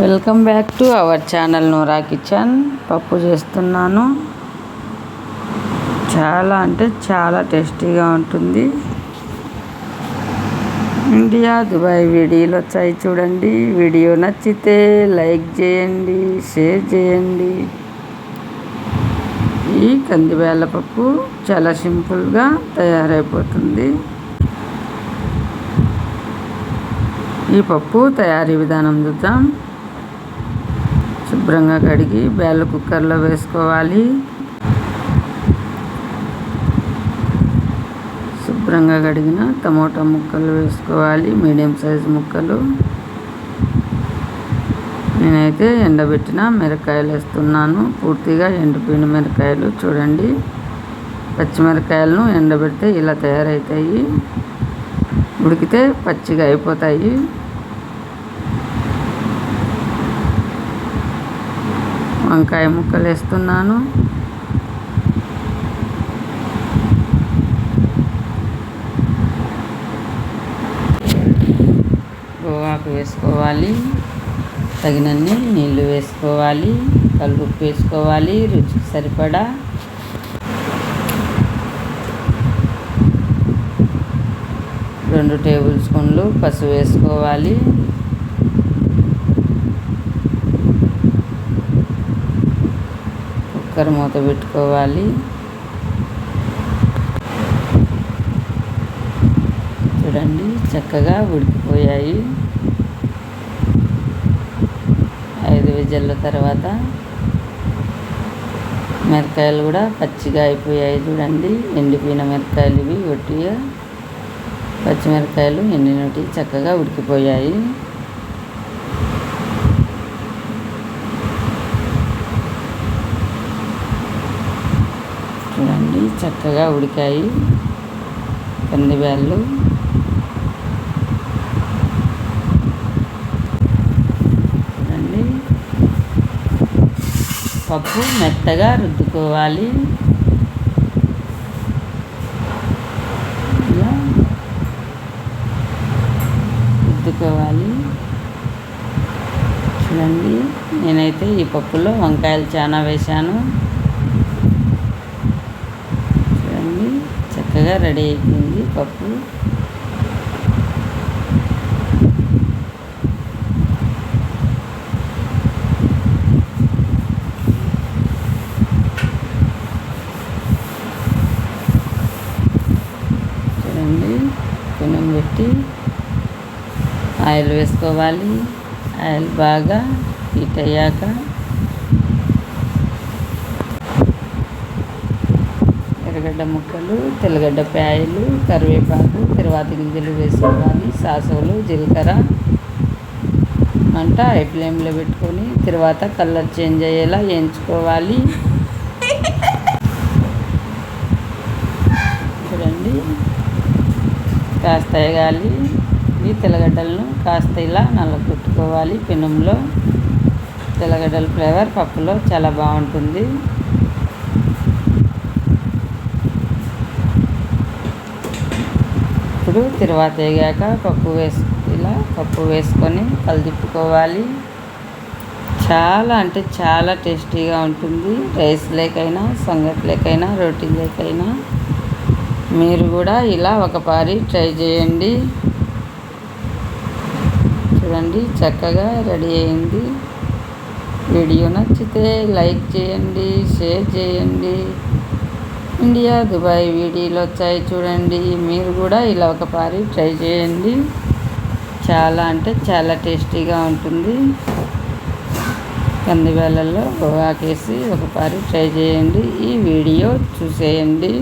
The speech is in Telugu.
Welcome back to our channel Noora kitchen. పప్పు చేస్తున్నాను. చాలా అంటే చాలా టేస్టీగా ఉంటుంది. ఇండియా దుబాయ్ వీడియోలు వచ్చాయి చూడండి. వీడియో నచ్చితే లైక్ చేయండి, షేర్ చేయండి. ఈ కందివేళ్ళ పప్పు చాలా సింపుల్గా తయారైపోతుంది. ఈ పప్పు తయారీ విధానం చూద్దాం. శుభ్రంగా కడిగి బేళ్ళ కుక్కర్లో వేసుకోవాలి. శుభ్రంగా కడిగిన టమోటా ముక్కలు వేసుకోవాలి, మీడియం సైజు ముక్కలు. నేనైతే ఎండబెట్టిన మిరపకాయలు వేస్తున్నాను. పూర్తిగా ఎండిపోయిన మిరపకాయలు చూడండి. పచ్చిమిరపకాయలను ఎండబెడితే ఇలా తయారవుతాయి. ఉడికితే పచ్చిగా అయిపోతాయి. వంకాయ ముక్కలు వేస్తున్నాను. గోవాకు వేసుకోవాలి. తగినన్ని నీళ్లు వేసుకోవాలి. కల్లుప్పు వేసుకోవాలి రుచికి సరిపడా. రెండు టేబుల్ స్పూన్లు పసుపు వేసుకోవాలి. కుక్కర్ మూత పెట్టుకోవాలి. చూడండి చక్కగా ఉడికిపోయాయి. 5 విజిల్ల తర్వాత మిరపకాయలు కూడా పచ్చిగా అయిపోయాయి. చూడండి ఎండిపోయిన మిరపకాయలు ఇవి ఒట్టిగా. పచ్చిమిరపకాయలు ఎండినటి చక్కగా ఉడికిపోయాయి. చూడండి చక్కగా ఉడికాయి కందిబ్యాళ్ళు. చూడండి పప్పు మెత్తగా రుద్దుకోవాలి. ఇలా రుద్దుకోవాలి. చూడండి నేనైతే ఈ పప్పులో వంకాయలు చాలా వేశాను. చక్కగా రెడీ అయిపోయింది పప్పు. చూడండి పెనం పెట్టి ఆయిల్ వేసుకోవాలి. ఆయిల్ బాగా హీట్ అయ్యాక ఎర్రగడ్డ ముక్కలు, తెల్లగడ్డ పాయలు, కరివేపాకు, తిరువాతి గింజలు వేసుకోవాలి. సాసులు, జీలకర్ర మంట హై ఫ్లేమ్లో పెట్టుకొని తర్వాత కలర్ చేంజ్ అయ్యేలా వేయించుకోవాలి. చూడండి కాస్త వేగాలి. ఈ తెల్లగడ్డలను కాస్త ఇలా నల్లగొట్టుకోవాలి పెనంలో. తెల్లగడ్డల ఫ్లేవర్ పప్పులో చాలా బాగుంటుంది. ఇప్పుడు తిరువాత వేగాక పప్పు వేసుకొని కలిదిప్పుకోవాలి. చాలా అంటే చాలా టేస్టీగా ఉంటుంది. రైస్ లేకైనా, సంగటి లేకైనా, రోటీ లేకైనా మీరు కూడా ఇలా ఒకసారి ట్రై చేయండి. చూడండి చక్కగా రెడీ అయింది. వీడియో నచ్చితే లైక్ చేయండి, షేర్ చేయండి. ఇండియా దుబాయ్ వీడియోలు వచ్చాయి చూడండి. మీరు కూడా ఇలా ఒకసారి ట్రై చేయండి. చాలా అంటే చాలా టేస్టీగా ఉంటుంది. కందివేళ్ళల్లో గోవాకేసి ఒకసారి ట్రై చేయండి. ఈ వీడియో చూసేయండి.